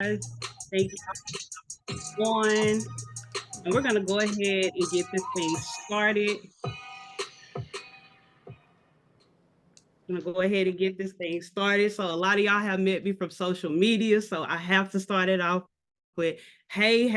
Thank you on. And we're going to go ahead and get this thing started. I'm gonna go ahead and get this thing started. So a lot of y'all have met me from social media, so I have to start it off with, hey,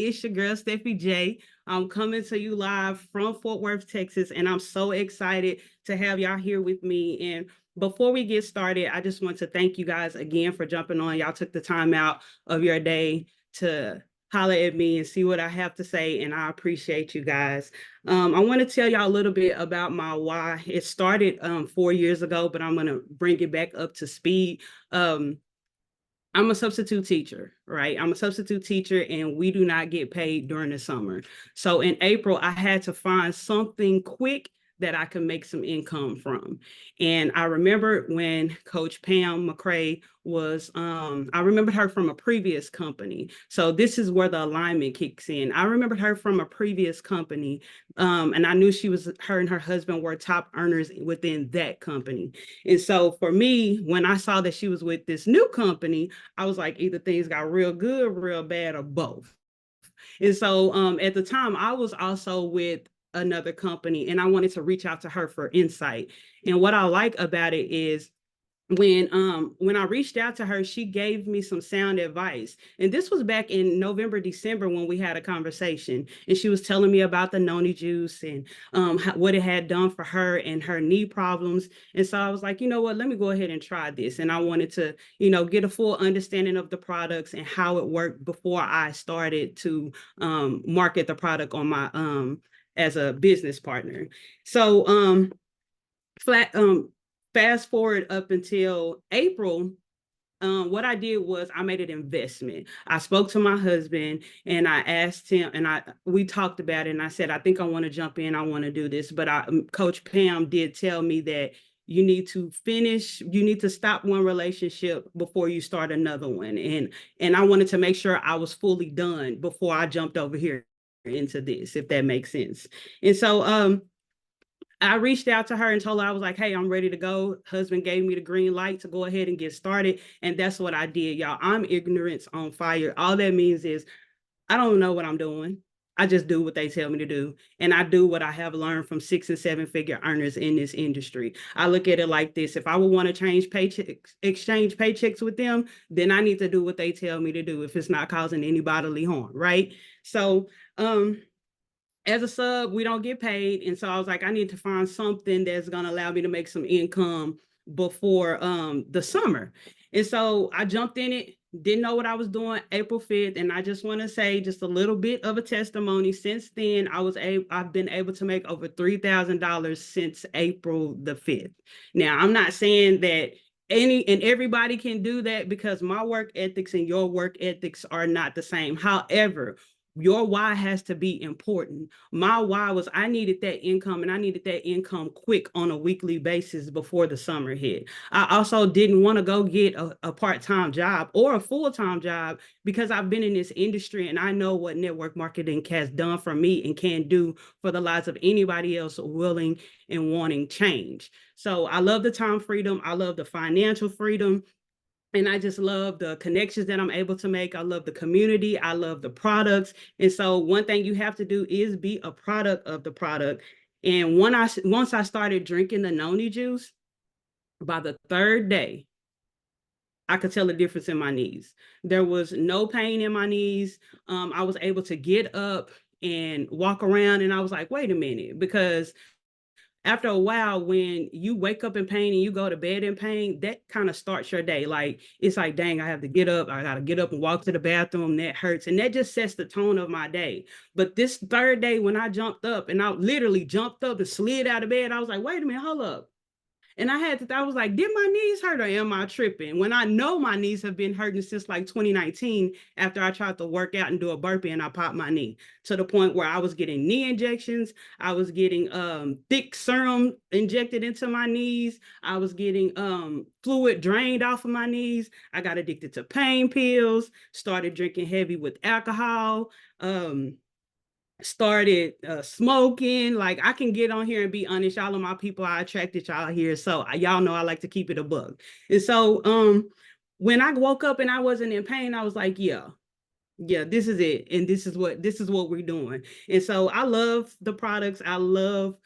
it's your girl Stephie J. I'm coming to you live from Fort Worth, Texas, and I'm so excited to have y'all here with me. And before we get started, I just want to thank you guys again for jumping on. Y'all took the time out of your day to holler at me and see what I have to say, and I appreciate you guys. I want to tell y'all a little bit about my why. It started 4 years ago, but I'm going to bring it back up to speed. I'm a substitute teacher, right? I'm a substitute teacher, and we do not get paid during the summer. So in April, I had to find something quick that I could make some income from. And I remember when Coach Pam McCray was, I remembered her from a previous company. So this is where the alignment kicks in. I remembered her from a previous company, and I knew her and her husband were top earners within that company. And so for me, when I saw that she was with this new company, I was like, either things got real good, real bad, or both. And so at the time, I was also with another company, and I wanted to reach out to her for insight. And what I like about it is when I reached out to her, she gave me some sound advice. And this was back in November, December when we had a conversation. And she was telling me about the noni juice and what it had done for her and her knee problems. And so I was like, you know what, let me go ahead and try this. And I wanted to, get a full understanding of the products and how it worked before I started to market the product on my as a business partner. So flat fast forward up until April, what I did was I made an investment. I spoke to my husband and I asked him, and we talked about it. And I said, I think I want to jump in. I want to do this. But Coach Pam did tell me that you need to stop one relationship before you start another one. And I wanted to make sure I was fully done before I jumped over here into this, if that makes sense. And so I reached out to her and told her, I was like, hey, I'm ready to go. Husband gave me the green light to go ahead and get started. And that's what I did, y'all. I'm ignorance on fire. All that means is I don't know what I'm doing. I just do what they tell me to do. And I do what I have learned from 6 and 7 figure earners in this industry. I look at it like this. If I would want to exchange paychecks with them, then I need to do what they tell me to do if it's not causing any bodily harm, right? So as a sub, we don't get paid. And so I was like, I need to find something that's going to allow me to make some income before the summer. And so I jumped in it, didn't know what I was doing April 5th. And I just want to say just a little bit of a testimony. Since then, I've been able to make over $3,000 since April the 5th. Now, I'm not saying that any and everybody can do that, because my work ethics and your work ethics are not the same. However, your why has to be important. My why was I needed that income, and I needed that income quick on a weekly basis before the summer hit. I also didn't want to go get a part-time job or a full-time job, because I've been in this industry and I know what network marketing has done for me and can do for the lives of anybody else willing and wanting change. So I love the time freedom. I love the financial freedom. And I just love the connections that I'm able to make. I love the community. I love the products. And so one thing you have to do is be a product of the product. And once I started drinking the noni juice, by the third day, I could tell the difference in my knees. There was no pain in my knees. I was able to get up and walk around. And I was like, wait a minute, because after a while, when you wake up in pain and you go to bed in pain, that kind of starts your day. Like, it's like, dang, I have to get up. I got to get up and walk to the bathroom. That hurts. And that just sets the tone of my day. But this third day, when I jumped up, and I literally jumped up and slid out of bed, I was like, wait a minute, hold up. And I was like, did my knees hurt or am I tripping? When I know my knees have been hurting since like 2019, after I tried to work out and do a burpee and I popped my knee, to the point where I was getting knee injections. I was getting thick serum injected into my knees. I was getting fluid drained off of my knees. I got addicted to pain pills, started drinking heavy with alcohol. Started smoking. Like, I can get on here and be honest. Y'all are my people. I attracted y'all here. So y'all know I like to keep it a bug. And so when I woke up and I wasn't in pain, I was like, yeah, this is it, and this is what we're doing. And so I love the products. I love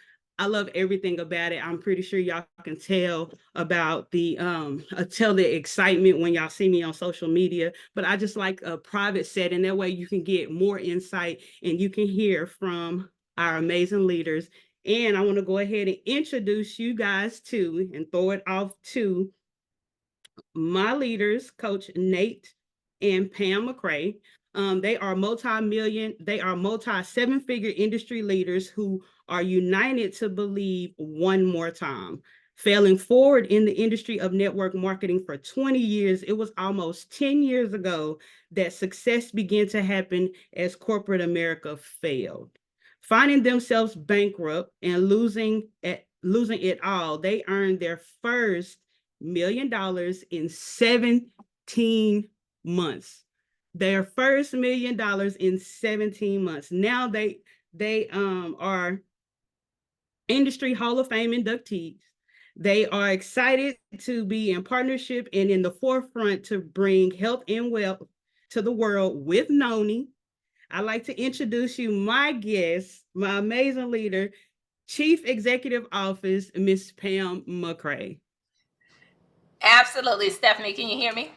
everything about it. I'm pretty sure y'all can tell about the tell the excitement when y'all see me on social media. But I just like a private setting, that way you can get more insight and you can hear from our amazing leaders. And I want to go ahead and introduce you guys to and throw it off to my leaders, Coach Nate and Pam McCray. They are multi seven-figure industry leaders who are united to believe one more time. Failing forward in the industry of network marketing for 20 years, it was almost 10 years ago that success began to happen as corporate America failed. Finding themselves bankrupt and losing it all, they earned their first $1 million in 17 months. Their first $1 million in 17 months. Now they are industry Hall of Fame inductees. They are excited to be in partnership and in the forefront to bring health and wealth to the world with Noni. I'd like to introduce you my guest, my amazing leader, Chief Executive Office, Miss Pam McCray. Absolutely. Stephanie, can you hear me?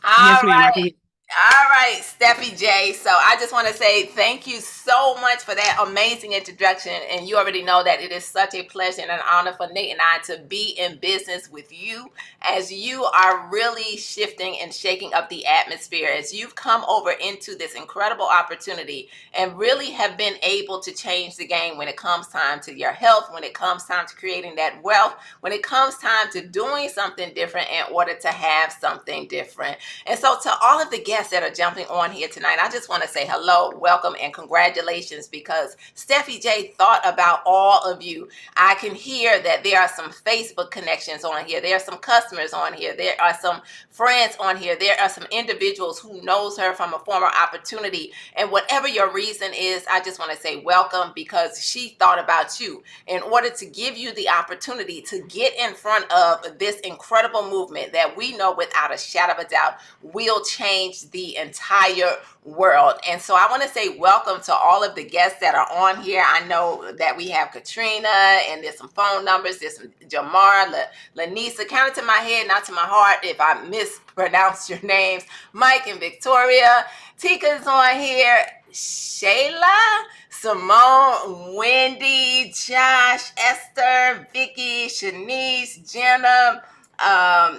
Yes, All ma'am. I right. can. All right, Stephie J. So I just want to say thank you so much for that amazing introduction. And you already know that it is such a pleasure and an honor for Nate and I to be in business with you as you are really shifting and shaking up the atmosphere, as you've come over into this incredible opportunity and really have been able to change the game when it comes time to your health, when it comes time to creating that wealth, when it comes time to doing something different in order to have something different. And so to all of the guests that are jumping on here tonight, I just want to say hello, welcome, and congratulations, because Stephie J thought about all of you. I can hear that there are some Facebook connections on here. There are some customers on here. There are some friends on here. There are some individuals who knows her from a former opportunity. And whatever your reason is, I just want to say welcome, because she thought about you in order to give you the opportunity to get in front of this incredible movement that we know without a shadow of a doubt will change the entire world. And so I want to say welcome to all of the guests that are on here. I know that we have Katrina, and there's some phone numbers. There's some Jamar, Lanisa. Count it to my head, not to my heart if I mispronounce your names. Mike and Victoria. Tika's on here. Shayla, Simone, Wendy, Josh, Esther, Vicky, Shanice, Jenna,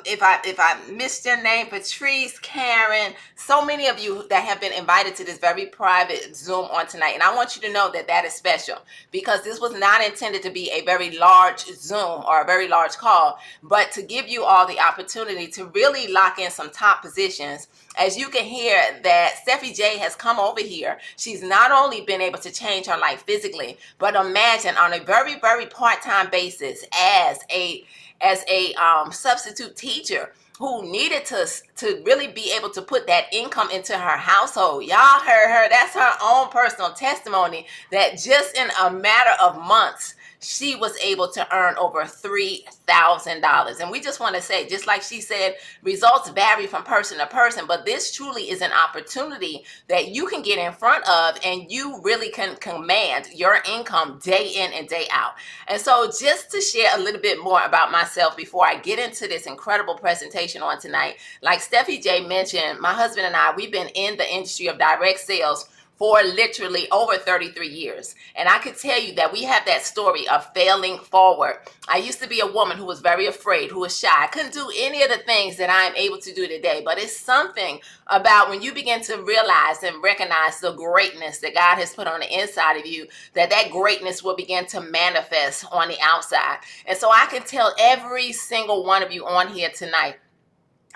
if I missed your name, Patrice, Karen, so many of you that have been invited to this very private Zoom on tonight. And I want you to know that that is special, because this was not intended to be a very large Zoom or a very large call, but to give you all the opportunity to really lock in some top positions. As you can hear that Stephie J has come over here. She's not only been able to change her life physically, but imagine on a very, very part-time basis as a substitute teacher who needed to really be able to put that income into her household. Y'all heard her. That's her own personal testimony, that just in a matter of months, she was able to earn over $3,000. And we just want to say, just like she said, results vary from person to person, but this truly is an opportunity that you can get in front of, and you really can command your income day in and day out. And so just to share a little bit more about myself before I get into this incredible presentation on tonight, like Stephie J mentioned, my husband and I, we've been in the industry of direct sales for literally over 33 years. And I could tell you that we have that story of failing forward. I used to be a woman who was very afraid, who was shy. I couldn't do any of the things that I'm able to do today. But it's something about when you begin to realize and recognize the greatness that God has put on the inside of you, that greatness will begin to manifest on the outside. And so I can tell every single one of you on here tonight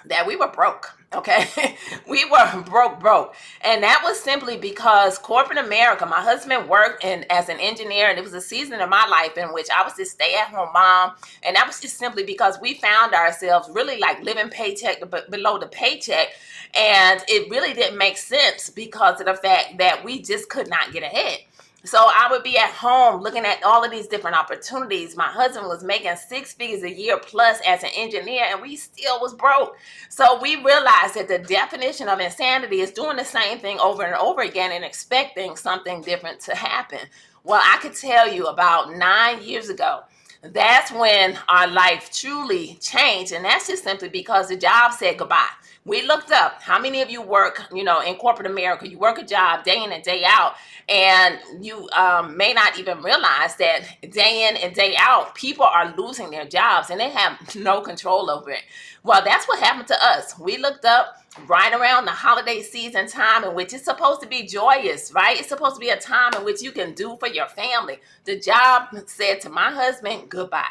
that we were broke. Okay. We were broke. And that was simply because corporate America, my husband worked as an engineer, and it was a season of my life in which I was this stay-at-home mom. And that was just simply because we found ourselves really like living paycheck below the paycheck. And it really didn't make sense because of the fact that we just could not get ahead. So I would be at home looking at all of these different opportunities. My husband was making 6 figures a year plus as an engineer, and we still was broke. So we realized that the definition of insanity is doing the same thing over and over again and expecting something different to happen. Well, I could tell you about 9 years ago, that's when our life truly changed. And that's just simply because the job said goodbye. We looked up how many of you work, in corporate America, you work a job day in and day out, and you may not even realize that day in and day out, people are losing their jobs and they have no control over it. Well, that's what happened to us. We looked up right around the holiday season time, in which it's supposed to be joyous, right? It's supposed to be a time in which you can do for your family. The job said to my husband, goodbye.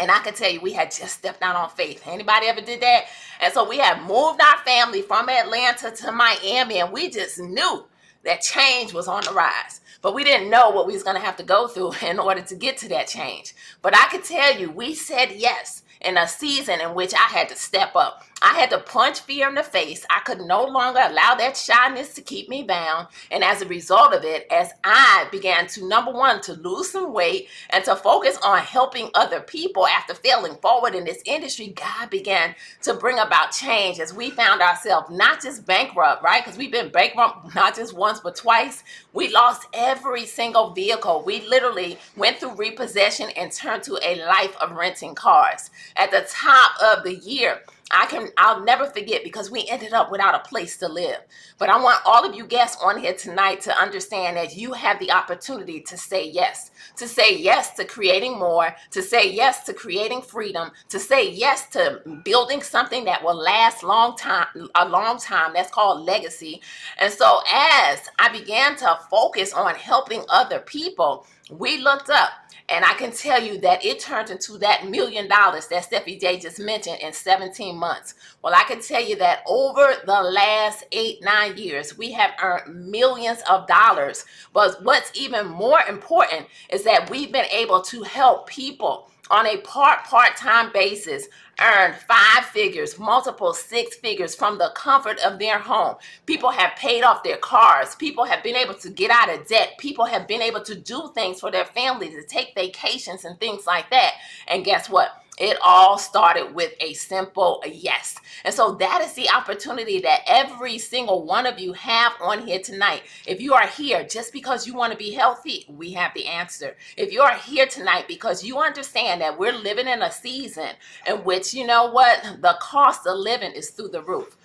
And I can tell you, we had just stepped out on faith. Anybody ever did that? And so we had moved our family from Atlanta to Miami, and we just knew that change was on the rise. But we didn't know what we was going to have to go through in order to get to that change. But I can tell you, we said yes in a season in which I had to step up. I had to punch fear in the face. I could no longer allow that shyness to keep me bound. And as a result of it, as I began to, number one, to lose some weight and to focus on helping other people after failing forward in this industry, God began to bring about change as we found ourselves not just bankrupt, right? Because we've been bankrupt not just once, but twice. We lost every single vehicle. We literally went through repossession and turned to a life of renting cars. At the top of the year, I'll never forget, because we ended up without a place to live. But I want all of you guests on here tonight to understand that you have the opportunity to say yes to creating more, to say yes to creating freedom, to say yes to building something that will last a long time. That's called legacy. And so as I began to focus on helping other people, we looked up, and I can tell you that it turned into that $1 million that Stephie J just mentioned in 17 months. Well, I can tell you that over the last 8-9 years, we have earned millions of dollars. But what's even more important is that we've been able to help people on a part-time basis earn 5 figures, multiple 6 figures from the comfort of their home. People have paid off their cars. People have been able to get out of debt. People have been able to do things for their families, to take vacations and things like that. And guess what? It all started with a simple yes. And so that is the opportunity that every single one of you have on here tonight. If you are here just because you want to be healthy, we have the answer. If you are here tonight because you understand that we're living in a season in which, you know what, the cost of living is through the roof.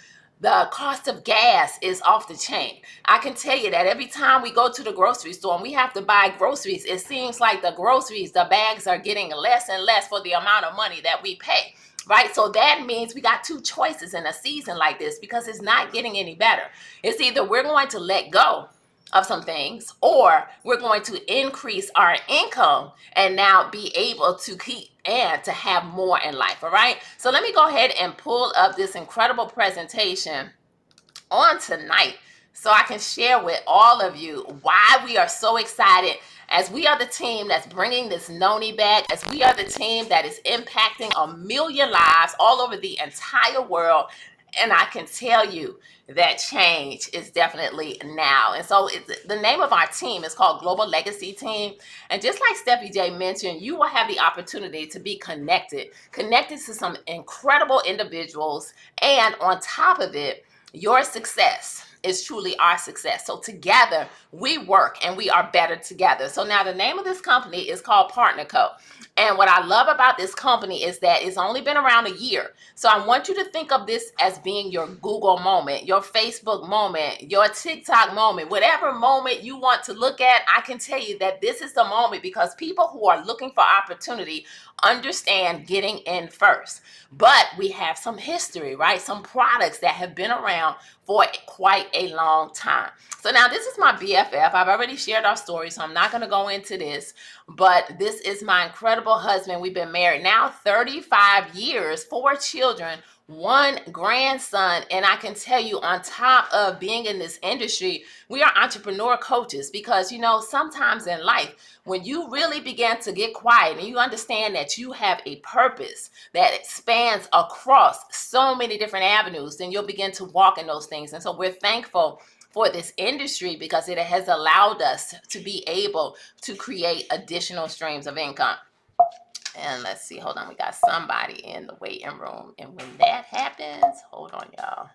The cost of gas is off the chain. I can tell you that every time we go to the grocery store and we have to buy groceries, it seems like the bags are getting less and less for the amount of money that we pay, right? So that means we got 2 choices in a season like this, because it's not getting any better. It's either we're going to let go of some things, or we're going to increase our income and now be able to keep and to have more in life. All right. So let me go ahead and pull up this incredible presentation on tonight so I can share with all of you why we are so excited, as we are the team that's bringing this Noni back, as we are the team that is impacting 1 million lives all over the entire world. And I can tell you that change is definitely now. And so the name of our team is called Global Legacy Team. And just like Stephie J mentioned, you will have the opportunity to be connected to some incredible individuals. And on top of it, your success is truly our success. So together we work and we are better together. So now the name of this company is called Partner Co. And what I love about this company is that it's only been around a year. So I want you to think of this as being your Google moment, your Facebook moment, your TikTok moment, whatever moment you want to look at. I can tell you that this is the moment, because people who are looking for opportunity understand getting in first. But we have some history, right? Some products that have been around for quite a long time. So now this is my BFF. I've already shared our story, so I'm not going to go into this. But this is my incredible husband. We've been married now 35 years, 4 children, 1 grandson. And I can tell you, on top of being in this industry, we are entrepreneur coaches, because, you know, sometimes in life, when you really begin to get quiet and you understand that you have a purpose that spans across so many different avenues, then you'll begin to walk in those things. And so we're thankful for this industry because it has allowed us to be able to create additional streams of income. And let's see, hold on, we got somebody in the waiting room. And when that happens, hold on, y'all.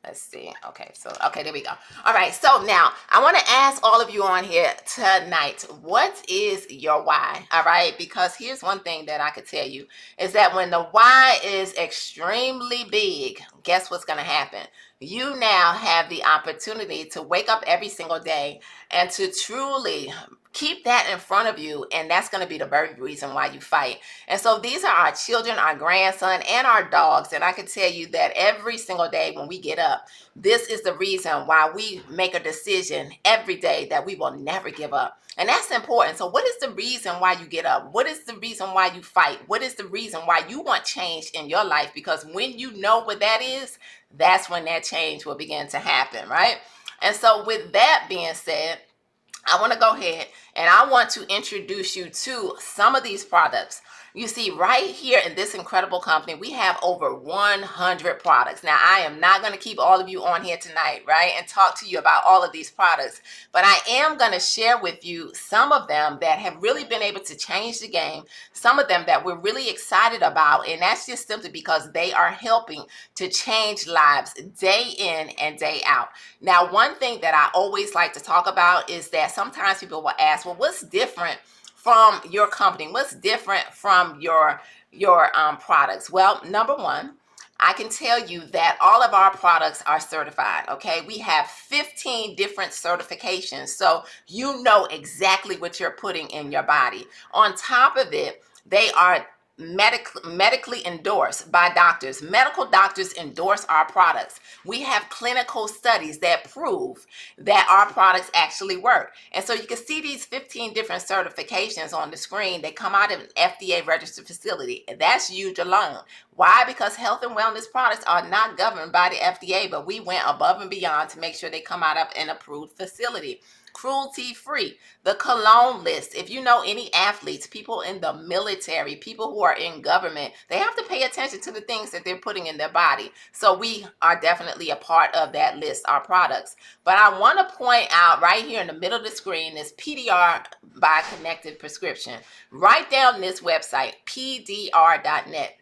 Let's see. Okay, there we go. All right, so now I want to ask all of you on here tonight, what is your why? All right, because here's one thing that I could tell you is that when the why is extremely big, guess what's going to happen? You now have the opportunity to wake up every single day and to truly keep that in front of you, and that's going to be the very reason why you fight. And so these are our children, our grandson, and our dogs. And I can tell you that every single day when we get up, this is the reason why we make a decision every day that we will never give up. And that's important. So what is the reason why you get up? What is the reason why you fight? What is the reason why you want change in your life? Because when you know what that is, that's when that change will begin to happen, right? And so with that being said, I want to go ahead and I want to introduce you to some of these products. You see, right here in this incredible company, we have over 100 products. Now, I am not going to keep all of you on here tonight, right, and talk to you about all of these products, but I am going to share with you some of them that have really been able to change the game, some of them that we're really excited about, and that's just simply because they are helping to change lives day in and day out. Now, one thing that I always like to talk about is that sometimes people will ask, well, what's different from your company? What's different from your products? Well, number one, I can tell you that all of our products are certified, okay? We have 15 different certifications, so you know exactly what you're putting in your body. On top of it, they are medically endorsed by doctors. Medical doctors endorse our products. We have clinical studies that prove that our products actually work. And so you can see these 15 different certifications on the screen. They come out of an FDA registered facility. That's huge alone. Why? Because health and wellness products are not governed by the FDA, but we went above and beyond to make sure they come out of an approved facility. Cruelty-free, the cologne list. If you know any athletes, people in the military, people who are in government, they have to pay attention to the things that they're putting in their body. So we are definitely a part of that list, our products. But I want to point out right here in the middle of the screen is PDR by Connected Prescription. Write down this website, pdr.net.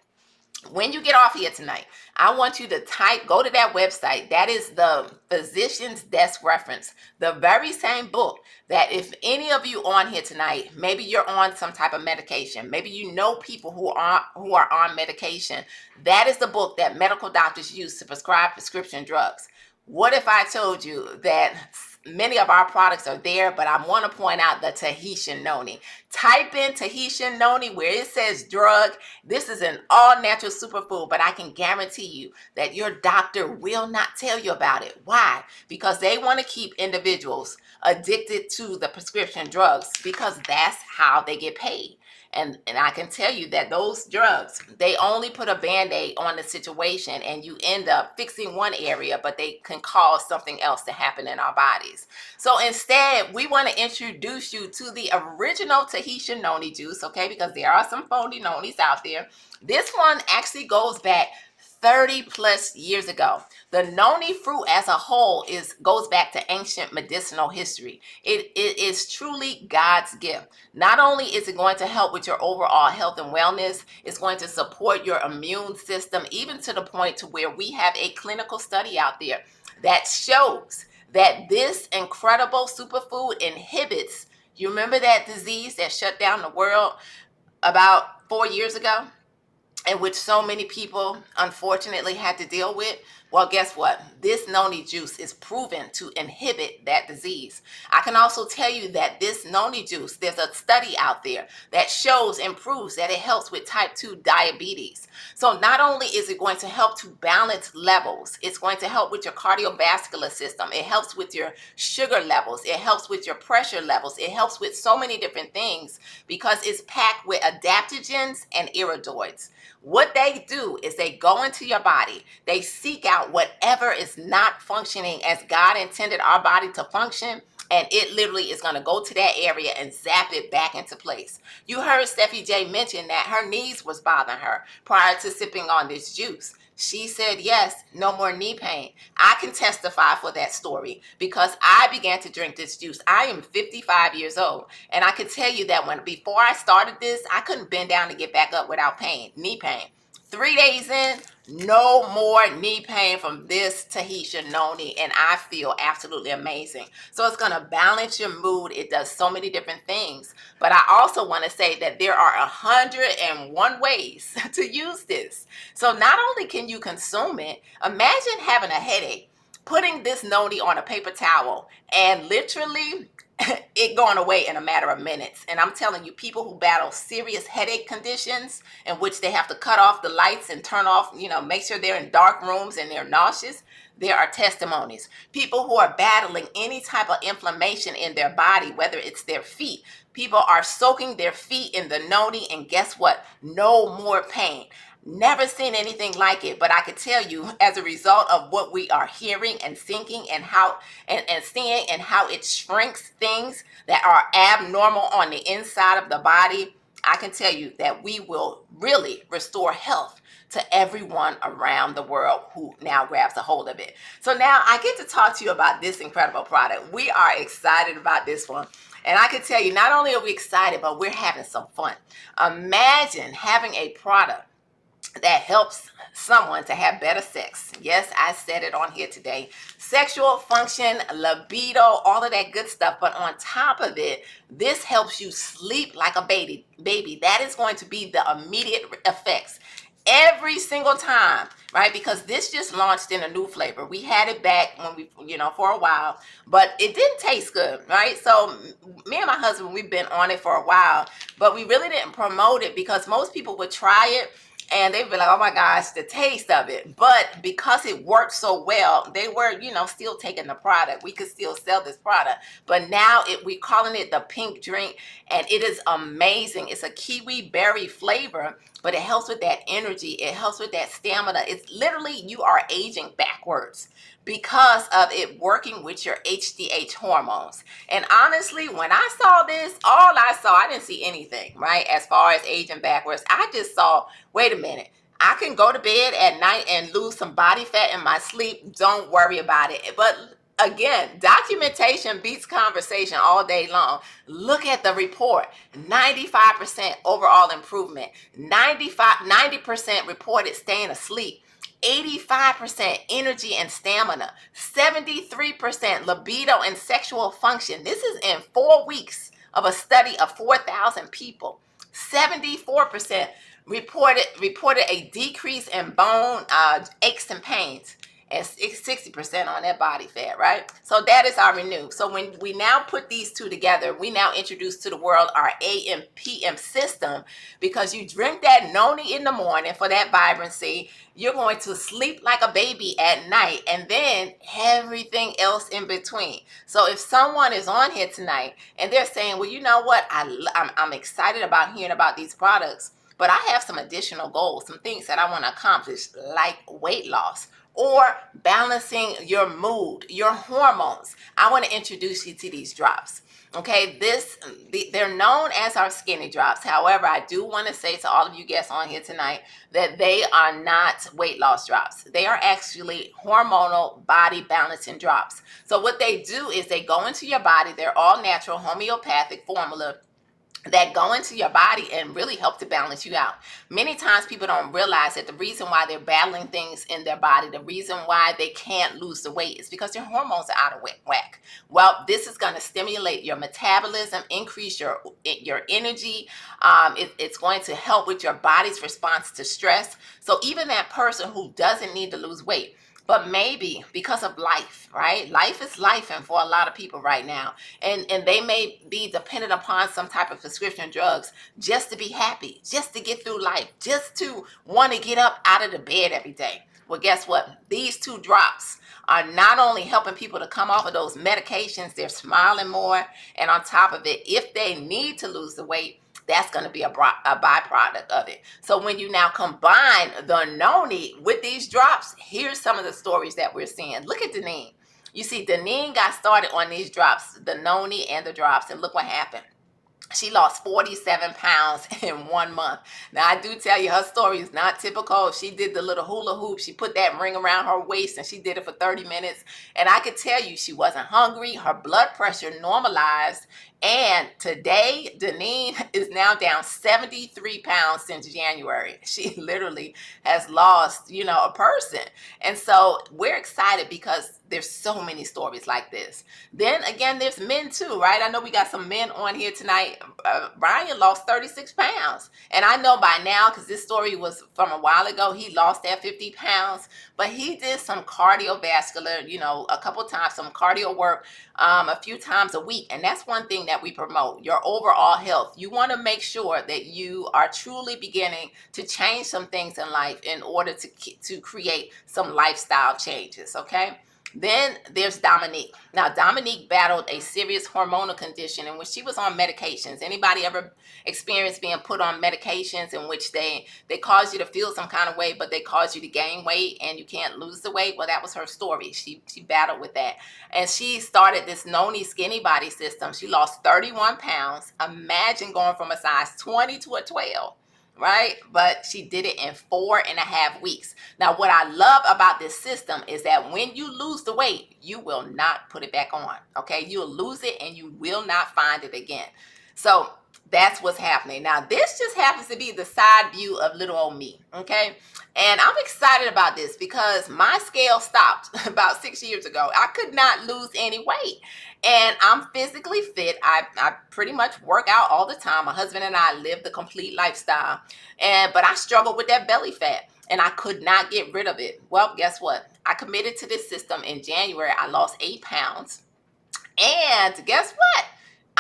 When you get off here tonight, I want you to go to that website. That is the physician's desk reference, the very same book that if any of you on here tonight, maybe you're on some type of medication, maybe you know people who are on medication, that is the book that medical doctors use to prescribe prescription drugs. What if I told you that many of our products are there, but I want to point out the Tahitian noni. Type in Tahitian noni where it says drug. This is an all-natural superfood, but I can guarantee you that your doctor will not tell you about it. Why? Because they want to keep individuals addicted to the prescription drugs because that's how they get paid. And I can tell you that those drugs, they only put a Band-Aid on the situation and you end up fixing one area, but they can cause something else to happen in our bodies. So instead, we want to introduce you to the original Tahitian noni juice, okay? Because there are some phony nonis out there. This one actually goes back 30 plus years ago. The noni fruit as a whole goes back to ancient medicinal history. It is truly God's gift. Not only is it going to help with your overall health and wellness, it's going to support your immune system, even to the point to where we have a clinical study out there that shows that this incredible superfood inhibits, you remember that disease that shut down the world about 4 years ago? In which so many people unfortunately had to deal with? Well, guess what? This noni juice is proven to inhibit that disease. I can also tell you that this noni juice, there's a study out there that shows and proves that it helps with type 2 diabetes. So not only is it going to help to balance levels, it's going to help with your cardiovascular system. It helps with your sugar levels. It helps with your pressure levels. It helps with so many different things because it's packed with adaptogens and iridoids. What they do is they go into your body, they seek out whatever is not functioning as God intended our body to function, and it literally is going to go to that area and zap it back into place. You heard Stephie J mention that her knees was bothering her prior to sipping on this juice. She said, yes, no more knee pain. I can testify for that story because I began to drink this juice. I am 55 years old. And I can tell you that before I started this, I couldn't bend down to get back up without pain, knee pain. 3 days in, no more knee pain from this Tahitian noni, and I feel absolutely amazing. So it's going to balance your mood. It does so many different things. But I also want to say that there are 101 ways to use this. So not only can you consume it, imagine having a headache, putting this noni on a paper towel, and literally it going away in a matter of minutes. And I'm telling you, people who battle serious headache conditions in which they have to cut off the lights and turn off, make sure they're in dark rooms and they're nauseous, there are testimonies. People who are battling any type of inflammation in their body, whether it's their feet, people are soaking their feet in the noni, and guess what? No more pain. Never seen anything like it, but I could tell you, as a result of what we are hearing and thinking and how and seeing and how it shrinks things that are abnormal on the inside of the body, I can tell you that we will really restore health to everyone around the world who now grabs a hold of it. So now I get to talk to you about this incredible product. We are excited about this one. And I can tell you, not only are we excited, but we're having some fun. Imagine having a product that helps someone to have better sex. Yes, I said it on here today. Sexual function, libido, all of that good stuff. But on top of it, this helps you sleep like a baby. That is going to be the immediate effects every single time, right? Because this just launched in a new flavor. We had it back when for a while, but it didn't taste good, right? So me and my husband, we've been on it for a while, but we really didn't promote it because most people would try it and they'd be like, oh my gosh, the taste of it. But because it worked so well, they were, still taking the product. We could still sell this product. But now we're calling it the pink drink, and it is amazing. It's a kiwi berry flavor, but it helps with that energy. It helps with that stamina. It's literally, you are aging backwards because of it working with your HDH hormones. And honestly, when I saw this, I didn't see anything, right? As far as aging backwards, I just saw, wait a minute, I can go to bed at night and lose some body fat in my sleep. Don't worry about it. But again, documentation beats conversation all day long. Look at the report. 95% overall improvement. 90% reported staying asleep. 85% energy and stamina, 73% libido and sexual function. This is in 4 weeks of a study of 4,000 people. 74% reported a decrease in bone aches and pains, and 60% on that body fat, right? So that is our Renew. So when we now put these two together, we now introduce to the world our AM PM system, because you drink that noni in the morning for that vibrancy, you're going to sleep like a baby at night, and then everything else in between. So if someone is on here tonight and they're saying, well, you know what, I'm excited about hearing about these products, but I have some additional goals, some things that I want to accomplish, like weight loss or balancing your mood, your hormones, I want to introduce you to these drops. Okay, they're known as our skinny drops. However, I do want to say to all of you guests on here tonight that they are not weight loss drops. They are actually hormonal body balancing drops. So what they do is they go into your body. They're all natural homeopathic formula that go into your body and really help to balance you out. Many times people don't realize that the reason why they're battling things in their body, the reason why they can't lose the weight, is because their hormones are out of whack. Well, this is going to stimulate your metabolism, increase your energy. It's going to help with your body's response to stress. So even that person who doesn't need to lose weight, but maybe because of life, right? Life is life, and for a lot of people right now. And they may be dependent upon some type of prescription drugs just to be happy, just to get through life, just to want to get up out of the bed every day. Well, guess what? These two drops are not only helping people to come off of those medications, they're smiling more. And on top of it, if they need to lose the weight, that's going to be a byproduct of it. So when you now combine the noni with these drops, here's some of the stories that we're seeing. Look at Deneen. You see, Deneen got started on these drops, the noni and the drops, and look what happened. She lost 47 pounds in 1 month. Now, I do tell you, her story is not typical. She did the little hula hoop. She put that ring around her waist and she did it for 30 minutes. And I could tell you, she wasn't hungry. Her blood pressure normalized. And today, Deneen is now down 73 pounds since January. She literally has lost, a person. And so we're excited because there's so many stories like this. Then again, there's men too, right? I know we got some men on here tonight. Brian lost 36 pounds. And I know by now, because this story was from a while ago, he lost that 50 pounds. But he did some cardiovascular, a couple times, some cardio work a few times a week. And that's one thing that we promote, your overall health. You want to make sure that you are truly beginning to change some things in life in order to create some lifestyle changes, okay? Then there's Dominique. Now, Dominique battled a serious hormonal condition in which she was on medications. Anybody ever experienced being put on medications in which they cause you to feel some kind of way, but they cause you to gain weight and you can't lose the weight? Well, that was her story. She battled with that. And she started this Noni Skinny Body system. She lost 31 pounds. Imagine going from a size 20 to a 12. Right? But she did it in 4.5 weeks. Now, what I love about this system is that when you lose the weight, you will not put it back on. Okay? You'll lose it and you will not find it again. So that's what's happening. Now, this just happens to be the side view of little old me. Okay? And I'm excited about this because my scale stopped about 6 years ago. I could not lose any weight. And I'm physically fit. I pretty much work out all the time. My husband and I live the complete lifestyle. But I struggled with that belly fat and I could not get rid of it. Well, guess what? I committed to this system in January. I lost 8 pounds. And guess what?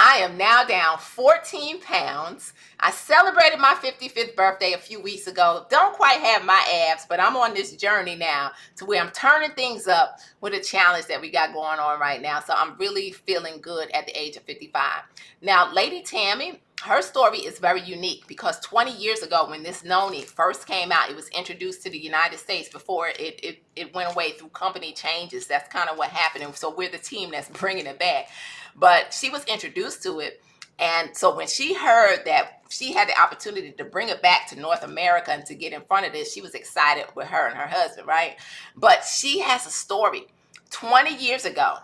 I am now down 14 pounds. I celebrated my 55th birthday a few weeks ago. Don't quite have my abs, but I'm on this journey now to where I'm turning things up with a challenge that we got going on right now. So I'm really feeling good at the age of 55. Now, Lady Tammy, her story is very unique because 20 years ago when this Noni first came out, it was introduced to the United States before it went away through company changes. That's kind of what happened. And so we're the team that's bringing it back. But she was introduced to it. And so when she heard that she had the opportunity to bring it back to North America and to get in front of this, she was excited with her and her husband, right? But she has a story. 20 years ago,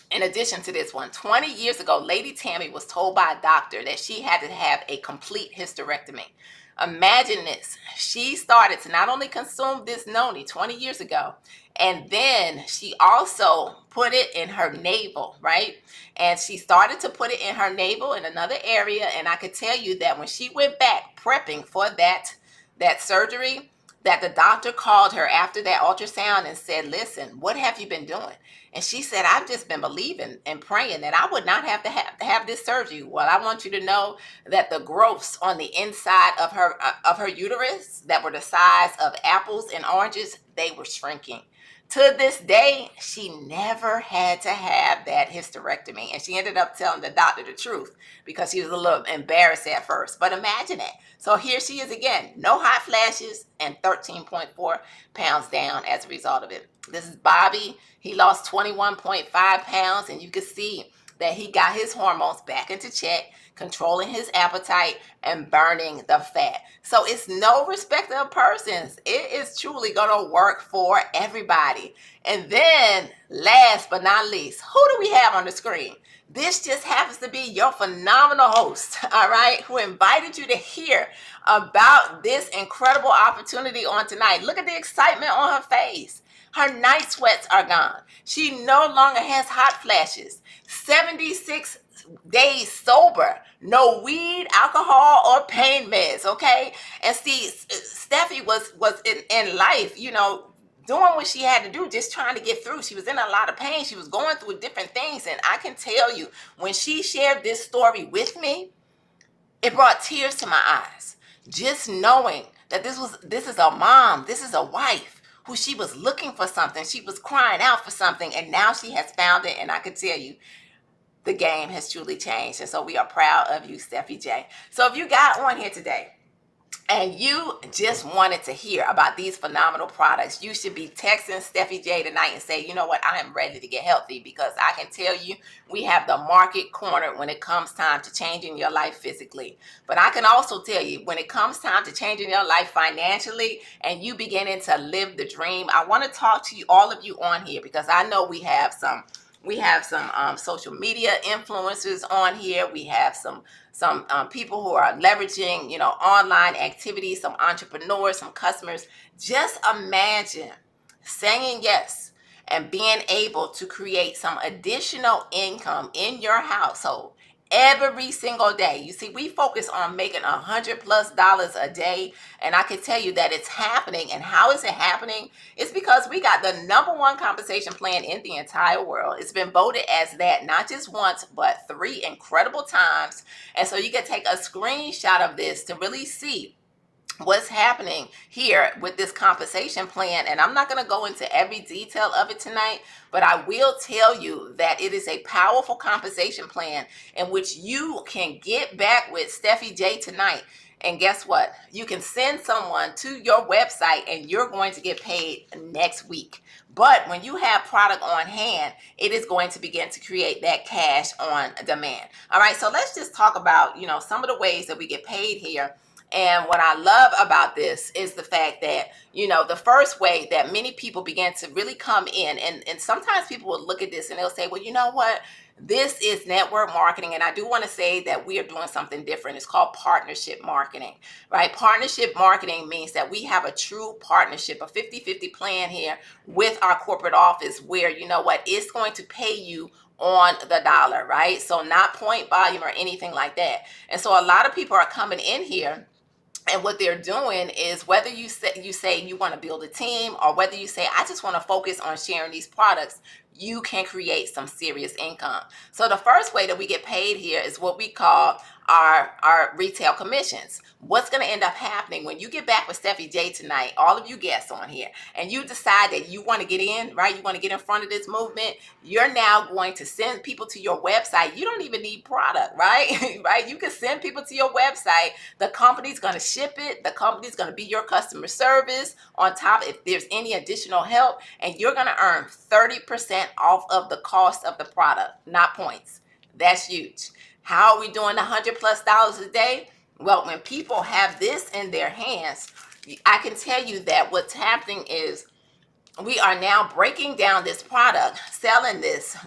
in addition to this one, 20 years ago, Lady Tammy was told by a doctor that she had to have a complete hysterectomy. Imagine this. She started to not only consume this Noni 20 years ago, and then she also put it in her navel, right? And she started to put it in her navel in another area. And I could tell you that when she went back prepping for that surgery, that the doctor called her after that ultrasound and said, listen, what have you been doing? And she said, I've just been believing and praying that I would not have to have this surgery. Well, I want you to know that the growths on the inside of her uterus that were the size of apples and oranges, they were shrinking. To this day, she never had to have that hysterectomy. And she ended up telling the doctor the truth because she was a little embarrassed at first. But imagine that. So here she is again, no hot flashes and 13.4 pounds down as a result of it. This is Bobby. He lost 21.5 pounds, and you can see that he got his hormones back into check, controlling his appetite and burning the fat. So it's no respect of persons. It is truly going to work for everybody. And then last but not least, who do we have on the screen? This just happens to be your phenomenal host, all right, who invited you to hear about this incredible opportunity on tonight. Look at the excitement on her face. Her night sweats are gone. She no longer has hot flashes. 76 days sober. No weed, alcohol, or pain meds, okay? And see, Stephie was in life, doing what she had to do, just trying to get through. She was in a lot of pain. She was going through different things. And I can tell you, when she shared this story with me, it brought tears to my eyes. Just knowing that this is a mom, this is a wife who she was looking for something. She was crying out for something, and now she has found it. And I can tell you, the game has truly changed. And so we are proud of you, Stephie J. So if you got on here today and you just wanted to hear about these phenomenal products, you should be texting Stephie J tonight and say, you know what, I am ready to get healthy, because I can tell you we have the market cornered when it comes time to changing your life physically. But I can also tell you, when it comes time to changing your life financially and you beginning to live the dream, I want to talk to you, all of you on here, because I know we have some social media influencers on here. We have some people who are leveraging, online activities, some entrepreneurs, some customers. Just imagine saying yes and being able to create some additional income in your household every single day. You see, we focus on making $100+ a day, and I can tell you that it's happening. And how is it happening? It's because we got the number one compensation plan in the entire world. It's been voted as that not just once, but 3 incredible times. And so you can take a screenshot of this to really see what's happening here with this compensation plan. And I'm not going to go into every detail of it tonight, but I will tell you that it is a powerful compensation plan in which you can get back with Stephie J tonight. And guess what? You can send someone to your website and you're going to get paid next week. But when you have product on hand, it is going to begin to create that cash on demand. All right, so let's just talk about, some of the ways that we get paid here. And what I love about this is the fact that, the first way that many people begin to really come in, and sometimes people will look at this and they'll say, well, you know what? This is network marketing. And I do want to say that we are doing something different. It's called partnership marketing, right? Partnership marketing means that we have a true partnership, a 50-50 plan here with our corporate office where, it's going to pay you on the dollar, right? So not point volume or anything like that. And so a lot of people are coming in here, and what they're doing is, whether you say you want to build a team, or whether you say I just want to focus on sharing these products, you can create some serious income. So the first way that we get paid here is what we call our retail commissions. What's going to end up happening when you get back with Stephie J tonight, all of you guests on here, and you decide that you want to get in, right? You want to get in front of this movement. You're now going to send people to your website. You don't even need product, right? Right? You can send people to your website. The company's going to ship it. The company's going to be your customer service on top if there's any additional help, and you're going to earn 30% off of the cost of the product, not points. That's huge. How are we doing $100+ a day? Well, when people have this in their hands, I can tell you that what's happening is we are now breaking down this product, selling this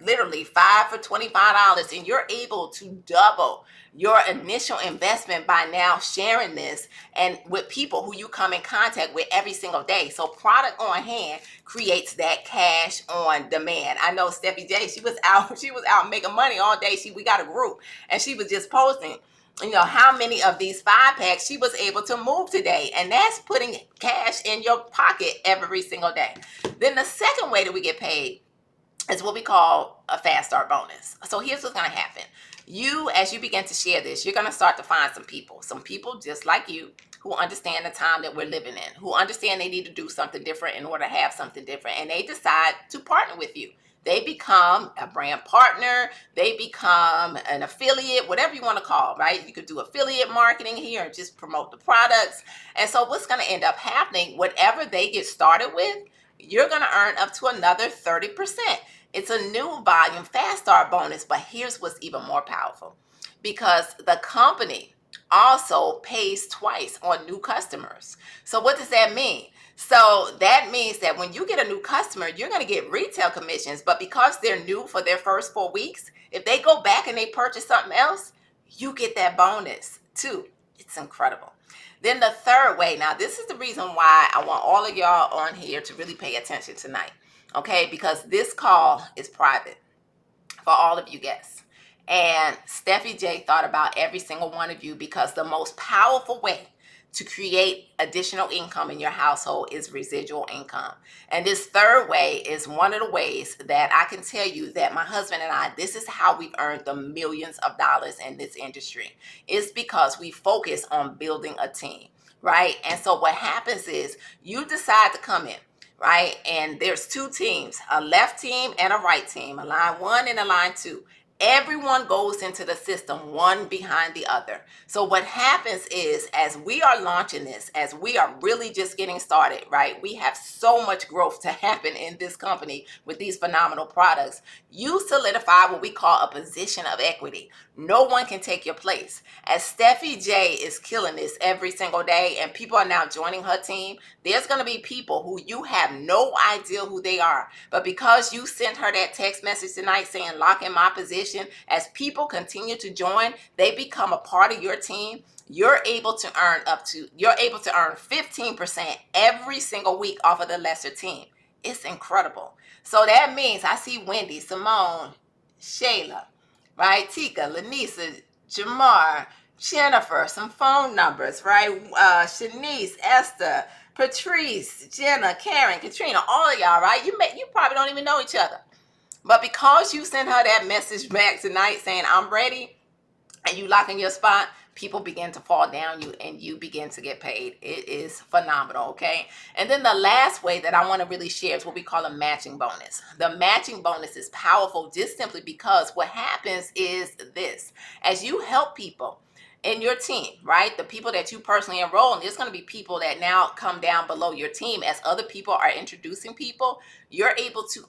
literally 5 for $25, and you're able to double your initial investment by now sharing this and with people who you come in contact with every single day. So product on hand creates that cash on demand. I know Stephie J, she was out making money all day. We got a group, and she was just posting how many of these 5-packs she was able to move today. And that's putting cash in your pocket every single day. Then the second way that we get paid is what we call a fast start bonus. So here's what's going to happen. As you begin to share this, you're going to start to find some people just like you, who understand the time that we're living in, who understand they need to do something different in order to have something different. And they decide to partner with you. They become a brand partner. They become an affiliate, whatever you want to call, right? You could do affiliate marketing here and just promote the products. And so what's going to end up happening, whatever they get started with, you're going to earn up to another 30%. It's a new volume fast start bonus, but here's what's even more powerful. Because the company also pays twice on new customers. So what does that mean? So that means that when you get a new customer, you're going to get retail commissions, but because they're new for their first 4 weeks, if they go back and they purchase something else, you get that bonus too. It's incredible. Then the third way, now this is the reason why I want all of y'all on here to really pay attention tonight, okay? Because this call is private for all of you guests. And Stephie J thought about every single one of you, because the most powerful way to create additional income in your household is residual income. And this third way is one of the ways that I can tell you that my husband and I, this is how we've earned the millions of dollars in this industry. It's because we focus on building a team, right? And so what happens is you decide to come in, right? And there's 2 teams, a left team and a right team, a line 1 and a line 2. Everyone goes into the system one behind the other. So what happens is, as we are launching this, as we are really just getting started, right? We have so much growth to happen in this company with these phenomenal products. You solidify what we call a position of equity. No one can take your place. As Stephie J is killing this every single day and people are now joining her team, there's going to be people who you have no idea who they are. But because you sent her that text message tonight saying lock in my position, as people continue to join, they become a part of your team. You're able to earn 15% every single week off of the lesser team. It's incredible. So that means I see Wendy, Simone, Shayla, right? Tika, Lanisa, Jamar, Jennifer, some phone numbers, right? Shanice, Esther, Patrice, Jenna, Karen, Katrina, all of y'all, right? You probably don't even know each other. But because you sent her that message back tonight saying, I'm ready, and you lock in your spot, people begin to fall down you and you begin to get paid. It is phenomenal, okay? And then the last way that I want to really share is what we call a matching bonus. The matching bonus is powerful just simply because what happens is this. As you help people in your team, right? The people that you personally enroll, and there's going to be people that now come down below your team as other people are introducing people. You're able to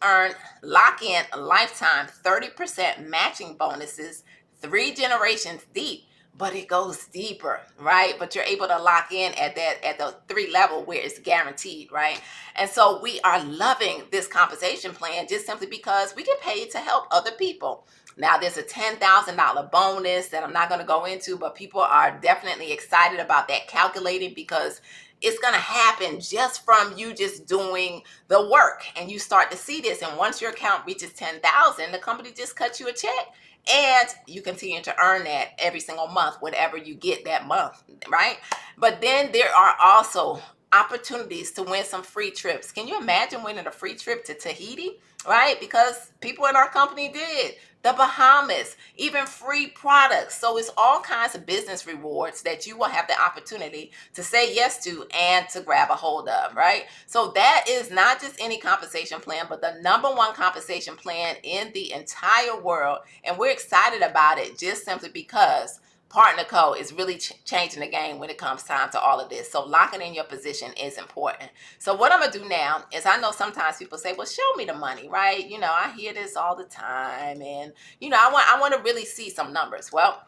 lock in lifetime 30% matching bonuses 3 generations deep, but it goes deeper, right? But you're able to lock in at the 3 level where it's guaranteed, right? And so we are loving this compensation plan just simply because we get paid to help other people. Now there's a $10,000 bonus that I'm not going to go into, but people are definitely excited about that calculating because it's going to happen just from you just doing the work, and you start to see this. And once your account reaches 10,000, the company just cuts you a check. And you continue to earn that every single month, whatever you get that month, right? But then there are also opportunities to win some free trips. Can you imagine winning a free trip to Tahiti, right? Because people in our company did. The Bahamas, even free products. So it's all kinds of business rewards that you will have the opportunity to say yes to and to grab a hold of, right? So that is not just any compensation plan, but the #1 compensation plan in the entire world. And we're excited about it just simply because Partner Co is really changing the game when it comes time to all of this. So locking in your position is important. So what I'm going to do now is, I know sometimes people say, well, show me the money, right? You know, I hear this all the time, and, you know, I want to really see some numbers. Well,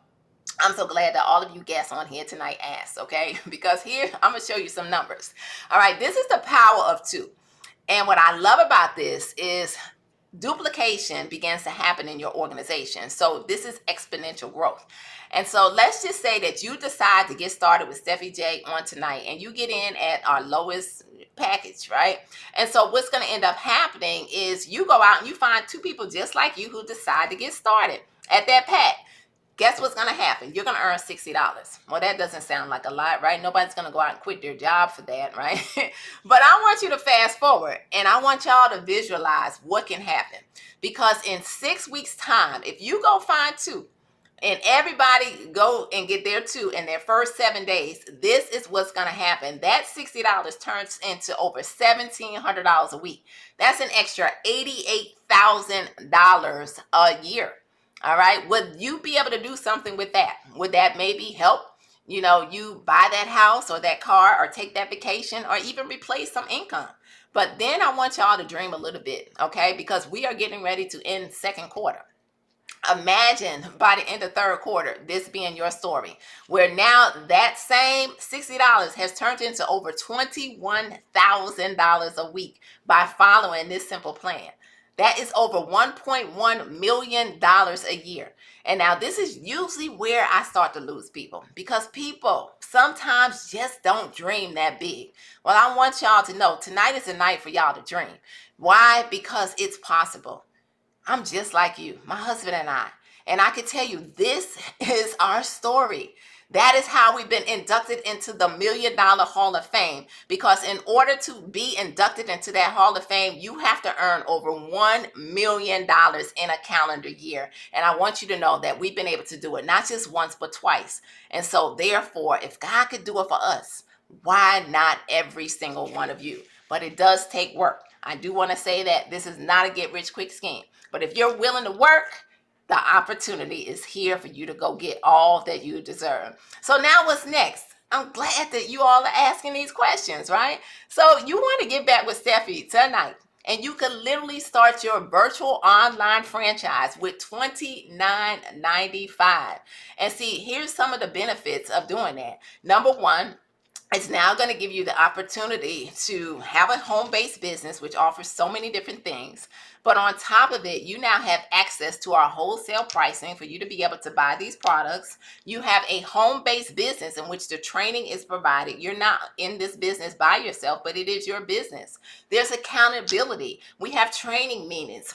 I'm so glad that all of you guests on here tonight asked, okay? Because here, I'm going to show you some numbers. All right, this is the power of 2. And what I love about this is duplication begins to happen in your organization. So this is exponential growth. And so let's just say that you decide to get started with Stephie J on tonight, and you get in at our lowest package, right? And so what's going to end up happening is you go out and you find 2 people just like you who decide to get started at that pack. Guess what's going to happen? You're going to earn $60. Well, that doesn't sound like a lot, right? Nobody's going to go out and quit their job for that, right? But I want you to fast forward, and I want y'all to visualize what can happen. Because in 6 weeks' time, if you go find 2, and everybody go and get their 2 in their first 7 days, this is what's going to happen. That $60 turns into over $1,700 a week. That's an extra $88,000 a year. All right. Would you be able to do something with that? Would that maybe help, you know, you buy that house or that car or take that vacation or even replace some income? But then I want y'all to dream a little bit, okay? Because we are getting ready to end second quarter. Imagine by the end of third quarter, this being your story, where now that same $60 has turned into over $21,000 a week by following this simple plan. That is over $1.1 million a year. And now this is usually where I start to lose people, because people sometimes just don't dream that big. Well, I want y'all to know tonight is a night for y'all to dream. Why? Because it's possible. I'm just like you, my husband and I. And I can tell you, this is our story. That is how we've been inducted into the $1 Million Hall of Fame. Because in order to be inducted into that Hall of Fame, you have to earn over $1 million in a calendar year. And I want you to know that we've been able to do it not just once, but twice. And so therefore, if God could do it for us, why not every single one of you? But it does take work. I do want to say that this is not a get rich quick scheme. But if you're willing to work, the opportunity is here for you to go get all that you deserve. So now what's next? I'm glad that you all are asking these questions, right? So you want to get back with Stephie tonight, and you can literally start your virtual online franchise with $29.95. And see, here's some of the benefits of doing that. Number one, it's now going to give you the opportunity to have a home-based business, which offers so many different things. But on top of it, you now have access to our wholesale pricing for you to be able to buy these products. You have a home-based business in which the training is provided. You're not in this business by yourself, but it is your business. There's accountability. We have training meetings,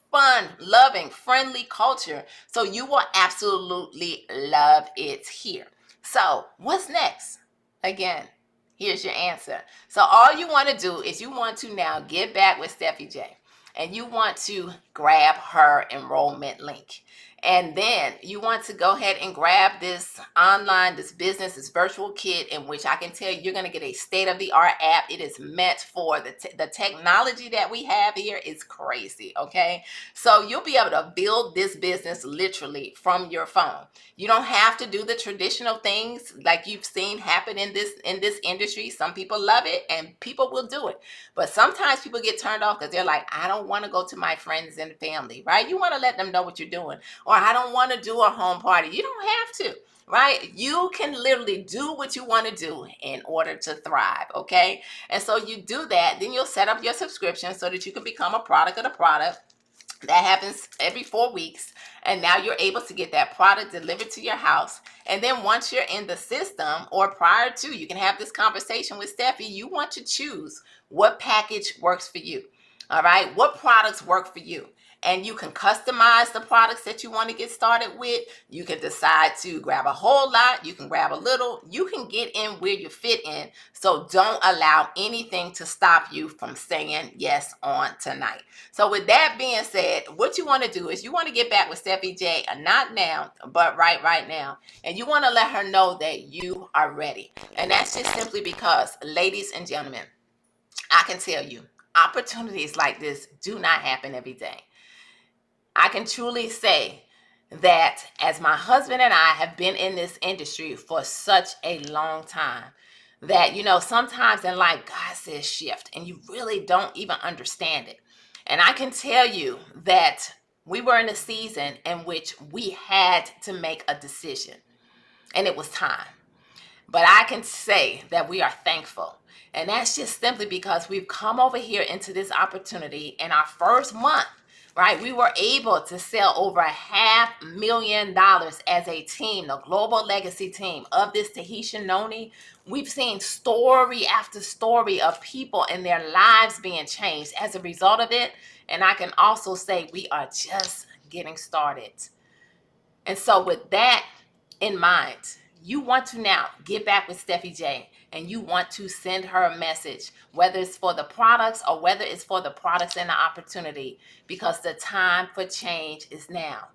fun, loving, friendly culture. So you will absolutely love it here. So what's next? Again, here's your answer. So all you want to do is you want to now get back with Stephie J, and you want to grab her enrollment link. And then you want to go ahead and grab this online, this business, this virtual kit, in which I can tell you, you're going to get a state-of-the-art app. It is meant for the technology that we have here is crazy, okay? So you'll be able to build this business literally from your phone. You don't have to do the traditional things like you've seen happen in this industry. Some people love it and people will do it. But sometimes people get turned off because they're like, I don't want to go to my friends and family, right? You want to let them know what you're doing. Or I don't want to do a home party. You don't have to, right? You can literally do what you want to do in order to thrive, okay? And so you do that, then you'll set up your subscription so that you can become a product of the product. That happens every 4 weeks. And now you're able to get that product delivered to your house. And then once you're in the system, or prior to, you can have this conversation with Stephie. You want to choose what package works for you. All right. What products work for you? And you can customize the products that you want to get started with. You can decide to grab a whole lot. You can grab a little. You can get in where you fit in. So don't allow anything to stop you from saying yes on tonight. So with that being said, what you want to do is you want to get back with Stephie J, not now, but right now. And you want to let her know that you are ready. And that's just simply because, ladies and gentlemen, I can tell you, opportunities like this do not happen every day. I can truly say that as my husband and I have been in this industry for such a long time, that, sometimes in life, God says shift, and you really don't even understand it. And I can tell you that we were in a season in which we had to make a decision, and it was time. But I can say that we are thankful. And that's just simply because we've come over here into this opportunity in our first month, right? We were able to sell over $500,000 as a team, the global legacy team of this Tahitian Noni. We've seen story after story of people and their lives being changed as a result of it. And I can also say we are just getting started. And so with that in mind, you want to now get back with Stephie J, and you want to send her a message, whether it's for the products or whether it's for the products and the opportunity, because the time for change is now.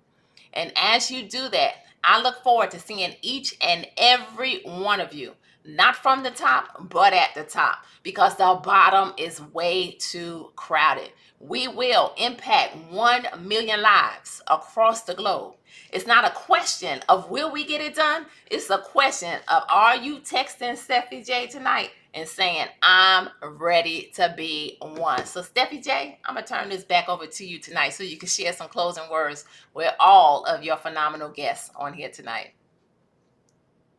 And as you do that, I look forward to seeing each and every one of you, not from the top, but at the top, because the bottom is way too crowded. We will impact 1 million lives across the globe. It's not a question of will we get it done? It's a question of, are you texting Stephie J tonight and saying, I'm ready to be one? So Stephie J, I'm going to turn this back over to you tonight so you can share some closing words with all of your phenomenal guests on here tonight.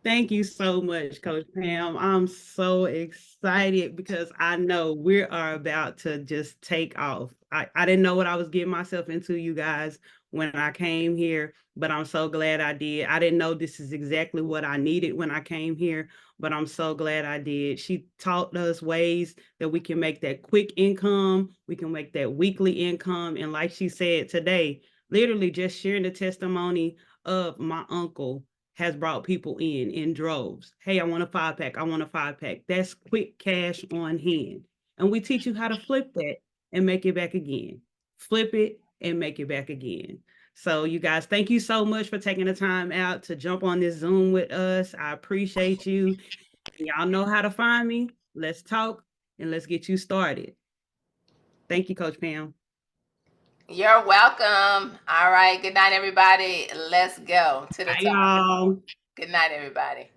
Thank you so much, Coach Pam. I'm so excited because I know we are about to just take off. I didn't know what I was getting myself into, you guys, when I came here, but I'm so glad I did. I didn't know this is exactly what I needed when I came here, but I'm so glad I did. She taught us ways that we can make that quick income, we can make that weekly income. And like she said today, literally just sharing the testimony of my uncle has brought people in droves. Hey, I want a 5-pack. I want a 5-pack. That's quick cash on hand. And we teach you how to flip that and make it back again. Flip it and make it back again. So you guys, thank you so much for taking the time out to jump on this Zoom with us. I appreciate you. Y'all know how to find me. Let's talk and let's get you started. Thank you, Coach Pam. You're welcome. All right. Good night, everybody. Let's go to the Bye, top. y'all. Good night, everybody.